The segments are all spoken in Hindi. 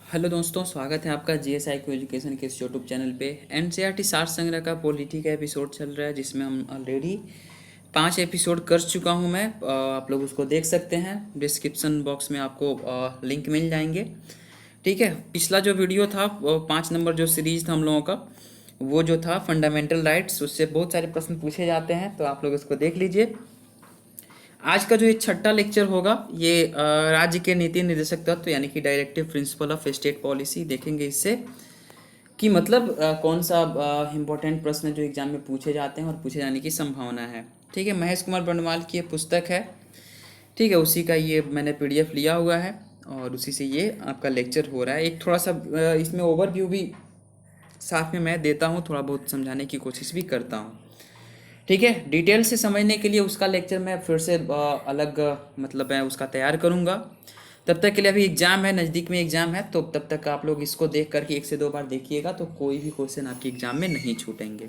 हेलो दोस्तों, स्वागत है आपका जीएसआई को एजुकेशन के इस यूट्यूब चैनल पे। एनसीईआरटी सार संग्रह का पॉलिटी का एपिसोड चल रहा है, जिसमें हम ऑलरेडी 5 एपिसोड कर चुका हूं मैं। आप लोग उसको देख सकते हैं, डिस्क्रिप्शन बॉक्स में आपको लिंक मिल जाएंगे। ठीक है, पिछला जो वीडियो था 5 नंबर जो सीरीज था हम लोगों का, वो जो था फंडामेंटल राइट्स, उससे बहुत सारे प्रश्न पूछे जाते हैं, तो आप लोग उसको देख लीजिए। आज का जो ये छठा लेक्चर होगा, ये राज्य के नीति निर्देशक तत्व यानी कि directive principle of state policy देखेंगे। इससे कि मतलब कौन सा इम्पोर्टेंट प्रश्न जो एग्जाम में पूछे जाते हैं और पूछे जाने की संभावना है। ठीक है, महेश कुमार बंडवाल की ये पुस्तक है। ठीक है, उसी का ये मैंने पीडीएफ लिया हुआ है और उसी से ये आपका लेक्चर हो रहा है। एक थोड़ा सा इसमें ओवरव्यू भी साथ में मैं देता हूँ, थोड़ा बहुत समझाने की कोशिश भी करता हूँ। ठीक है, डिटेल से समझने के लिए उसका लेक्चर मैं फिर से अलग मतलब मैं उसका तैयार करूँगा। तब तक के लिए अभी एग्ज़ाम है, नज़दीक में एग्ज़ाम है, तो तब तक आप लोग इसको देख करके 1 से 2 बार देखिएगा, तो कोई भी क्वेश्चन आपके एग्जाम में नहीं छूटेंगे।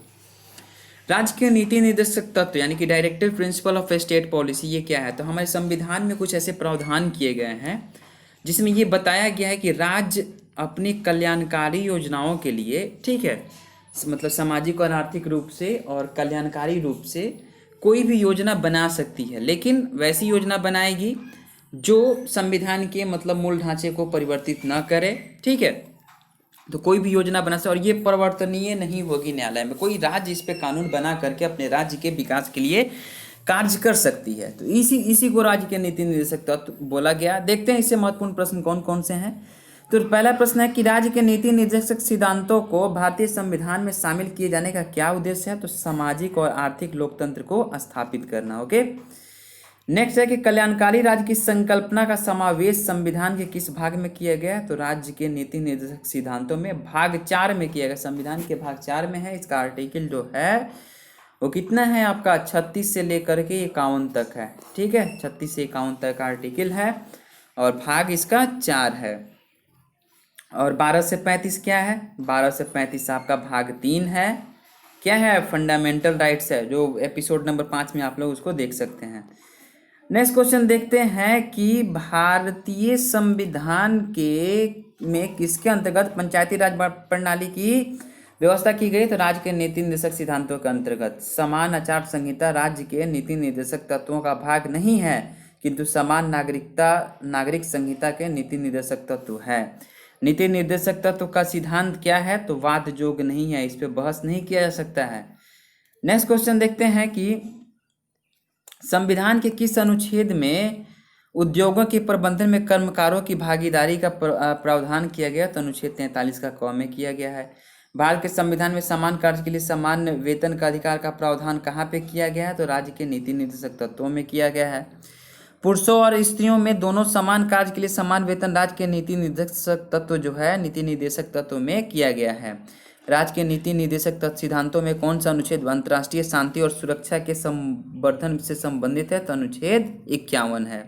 राज्य के नीति निर्देशक तत्व यानी कि directive principle of state policy, ये क्या है? तो हमारे संविधान में कुछ ऐसे प्रावधान किए गए हैं जिसमें ये बताया गया है कि राज्य अपनी कल्याणकारी योजनाओं के लिए, ठीक है, मतलब सामाजिक और आर्थिक रूप से और कल्याणकारी रूप से कोई भी योजना बना सकती है, लेकिन वैसी योजना बनाएगी जो संविधान के मतलब मूल ढांचे को परिवर्तित ना करे। ठीक है, तो कोई भी योजना बना सकते और ये परिवर्तनीय नहीं होगी। न्यायालय में कोई राज्य इस पे कानून बना करके अपने राज्य के विकास के लिए कार्य कर सकती है, तो इसी को राज्य के नीति निर्देशक तत्व बोला गया। देखते हैं इससे महत्वपूर्ण प्रश्न कौन कौन से हैं। तो पहला प्रश्न है कि राज्य के नीति निर्देशक सिद्धांतों को भारतीय संविधान में शामिल किए जाने का क्या उद्देश्य है? तो सामाजिक और आर्थिक लोकतंत्र को स्थापित करना। ओके, नेक्स्ट है कि कल्याणकारी राज्य की संकल्पना का समावेश संविधान के किस भाग में किया गया है? तो राज्य के नीति निर्देशक सिद्धांतों में भाग 4 में किया गया, संविधान के भाग 4 में है। इसका आर्टिकल जो है वो कितना है आपका? 36 से लेकर के 51 तक है। ठीक है, 36 से 51 तक आर्टिकल है और भाग इसका 4 है। और 12 से 35 क्या है? 12 से 35 आपका भाग 3 है। क्या है? फंडामेंटल राइट्स है, जो एपिसोड नंबर 5 में आप लोग उसको देख सकते हैं। नेक्स्ट क्वेश्चन देखते हैं कि भारतीय संविधान के में किसके अंतर्गत पंचायती राज प्रणाली की व्यवस्था की गई? तो राज्य के नीति निर्देशक सिद्धांतों के अंतर्गत। समान आचार संहिता राज्य के नीति निर्देशक तत्वों का भाग नहीं है, किंतु समान नागरिक संहिता के नीति निर्देशक तत्व है। नीति निर्देशक तत्व का सिद्धांत क्या है? तो वाद योग्य नहीं है, इस पर बहस नहीं किया जा सकता है। नेक्स्ट क्वेश्चन देखते हैं कि संविधान के किस अनुच्छेद में उद्योगों के प्रबंधन में कर्मकारों की भागीदारी का प्रावधान किया गया? तो अनुच्छेद 43 का क में किया गया है। भारत के संविधान में समान कार्य के लिए समान वेतन का अधिकार का प्रावधान कहाँ पे किया गया है? तो राज्य के नीति निर्देशक तत्वों में किया गया है। पुरुषों और स्त्रियों में दोनों समान कार्य के लिए समान वेतन राज्य के नीति निर्देशक तत्व जो है नीति निर्देशक तत्व में किया गया है। राज्य के नीति निर्देशक तत्व सिद्धांतों में कौन सा अनुच्छेद अंतर्राष्ट्रीय शांति और सुरक्षा के संवर्धन से संबंधित है? तो अनुच्छेद 51 है।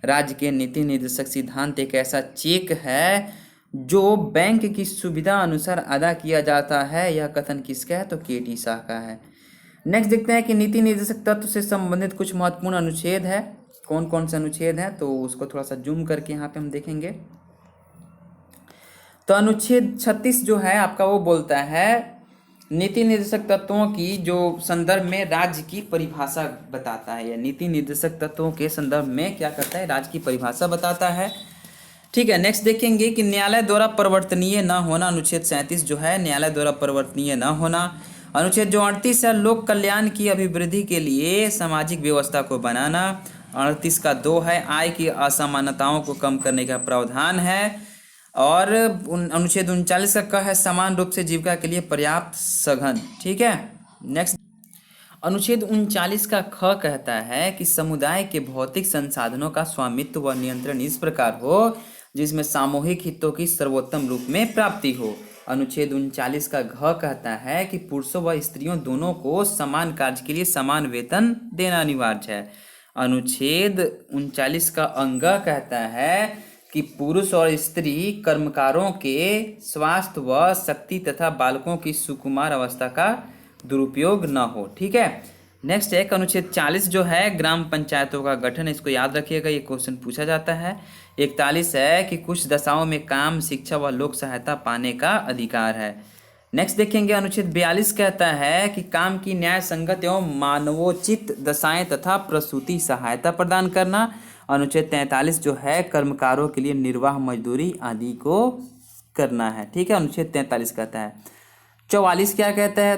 राज्य के नीति निर्देशक सिद्धांत एक ऐसा चेक है जो बैंक की सुविधा अनुसार अदा किया जाता है। यह कथन किसका है? तो केटी शाह का है। नेक्स्ट देखते हैं कि नीति निर्देशक तत्व से संबंधित कुछ महत्वपूर्ण अनुच्छेद है। कौन कौन से अनुच्छेद हैं? तो उसको थोड़ा सा जूम करके यहाँ पे हम देखेंगे। तो अनुच्छेद 36 जो है आपका, वो बोलता है नीति निर्देशक तत्वों की जो संदर्भ में राज्य की परिभाषा बताता है। या नीति निर्देशक तत्वों के संदर्भ में क्या करता है? राज्य की परिभाषा बताता है। ठीक है, नेक्स्ट देखेंगे कि न्यायालय द्वारा परिवर्तनीय न होना। अनुच्छेद 37 जो है, न्यायालय द्वारा परिवर्तनीय न होना। अनुच्छेद जो 38 है, लोक कल्याण की अभिवृद्धि के लिए सामाजिक व्यवस्था को बनाना। 38 का 2 है, आय की असमानताओं को कम करने का प्रावधान है। और अनुच्छेद 39 का क है, समान रूप से जीविका के लिए पर्याप्त सघन। ठीक है, नेक्स्ट अनुच्छेद 39 का ख कहता है कि समुदाय के भौतिक संसाधनों का स्वामित्व व नियंत्रण इस प्रकार हो जिसमें सामूहिक हितों की सर्वोत्तम रूप में प्राप्ति हो। अनुच्छेद 39 का घ कहता है कि पुरुषों व स्त्रियों दोनों को समान कार्य के लिए समान वेतन देना अनिवार्य है। अनुच्छेद 39 का अंग कहता है कि पुरुष और स्त्री कर्मकारों के स्वास्थ्य व शक्ति तथा बालकों की सुकुमार अवस्था का दुरुपयोग न हो। ठीक है, नेक्स्ट एक अनुच्छेद 40 जो है ग्राम पंचायतों का गठन, इसको याद रखिएगा, ये क्वेश्चन पूछा जाता है। 41 है कि कुछ दशाओं में काम, शिक्षा व लोक सहायता पाने का अधिकार है। नेक्स्ट देखेंगे अनुच्छेद 42 कहता है कि काम की न्याय संगत एवं मानवोचित दशाएं तथा प्रसूति सहायता प्रदान करना। अनुच्छेद 43 जो है कर्मकारों के लिए निर्वाह मजदूरी आदि को करना है। ठीक है, अनुच्छेद 43 कहता है। 44 क्या कहता है?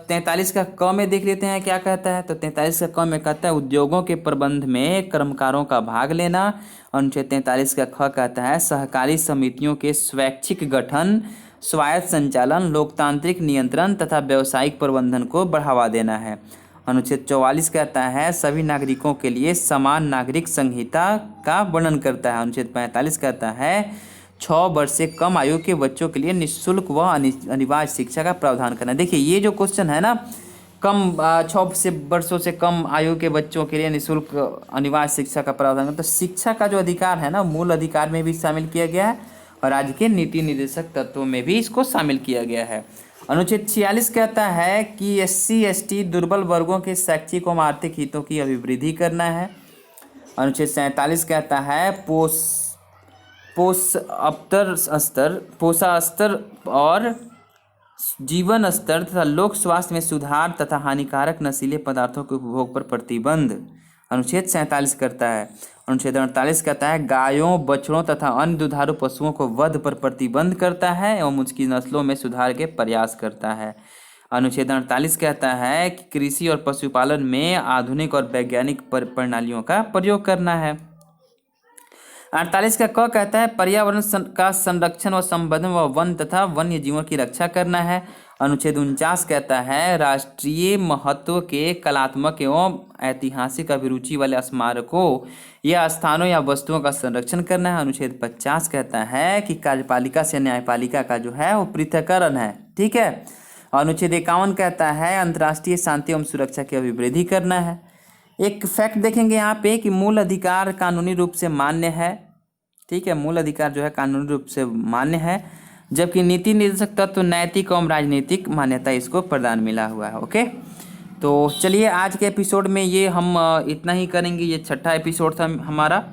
43 का क में देख लेते हैं क्या कहता है। तो 43 का क में कहता है उद्योगों के प्रबंध में कर्मकारों का भाग लेना। अनुच्छेद 43 का ख कहता है सहकारी समितियों के स्वैच्छिक गठन, स्वायत्त संचालन, लोकतांत्रिक नियंत्रण तथा व्यावसायिक प्रबंधन को बढ़ावा देना है। अनुच्छेद 44 कहता है सभी नागरिकों के लिए समान नागरिक संहिता का वर्णन करता है। अनुच्छेद 45 कहता है 6 वर्ष से कम आयु के बच्चों के लिए निःशुल्क व अनिवार्य शिक्षा का प्रावधान करना। देखिए ये जो क्वेश्चन है ना, कम 6 वर्षों से कम आयु के बच्चों के लिए निःशुल्क अनिवार्य शिक्षा का प्रावधान करना, तो शिक्षा का जो अधिकार है ना मूल अधिकार में भी शामिल किया गया है और राज्य के नीति निर्देशक तत्वों में भी इसको शामिल किया गया है। अनुच्छेद 46 कहता है कि SC/ST दुर्बल वर्गों के शैक्षिक एवं आर्थिक हितों की अभिवृद्धि करना है। अनुच्छेद 47 कहता है पोषा स्तर और जीवन स्तर तथा लोक स्वास्थ्य में सुधार तथा हानिकारक नशीले पदार्थों के उपभोग पर प्रतिबंध। अनुच्छेद 47 करता है। अनुच्छेद 48 कहता है गायों, बछड़ों तथा अन्य दुधारू पशुओं को वध पर प्रतिबंध करता है एवं उसकी नस्लों में सुधार के प्रयास करता है। अनुच्छेद 48 कहता है कि कृषि और पशुपालन में आधुनिक और वैज्ञानिक प्रणालियों का प्रयोग करना है। 48 का क कहता है पर्यावरण का संरक्षण व संवर्धन व वन तथा वन्य जीवों की रक्षा करना है। अनुच्छेद 49 कहता है राष्ट्रीय महत्व के कलात्मक एवं ऐतिहासिक अभिरुचि वाले स्मारकों या स्थानों या वस्तुओं का संरक्षण करना है। अनुच्छेद 50 कहता है कि कार्यपालिका से न्यायपालिका का जो है वो पृथक्करण है। ठीक है। अनुच्छेद 51 कहता है अंतर्राष्ट्रीय शांति एवं सुरक्षा की अभिवृद्धि करना है। एक फैक्ट देखेंगे यहाँ पे कि मूल अधिकार कानूनी रूप से मान्य है। ठीक है, मूल अधिकार जो है कानूनी रूप से मान्य है, जबकि नीति निर्देशक तत्व नैतिक एवं राजनीतिक मान्यता इसको प्रदान मिला हुआ है। ओके, तो चलिए आज के एपिसोड में ये हम इतना ही करेंगे। ये 6ठा एपिसोड था हमारा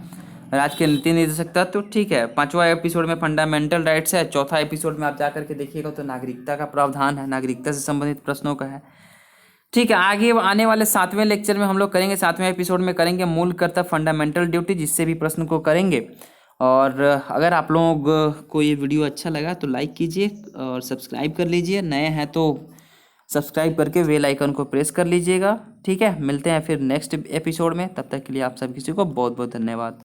आज के नीति निर्देशक तत्व। ठीक है, 5वां एपिसोड में फंडामेंटल राइट्स है। 4था एपिसोड में आप जा करके देखिएगा तो नागरिकता का प्रावधान है, नागरिकता से संबंधित प्रश्नों का है। ठीक है, आगे आने वाले 7वें लेक्चर में हम लोग करेंगे, 7वें एपिसोड में करेंगे मूल कर्तव्य फंडामेंटल ड्यूटी, जिससे भी प्रश्न को करेंगे। और अगर आप लोग को ये वीडियो अच्छा लगा तो लाइक कीजिए और सब्सक्राइब कर लीजिए। नए हैं तो सब्सक्राइब करके बेल आइकन को प्रेस कर लीजिएगा। ठीक है, मिलते हैं फिर नेक्स्ट एपिसोड में। तब तक के लिए आप सब किसी को बहुत बहुत धन्यवाद।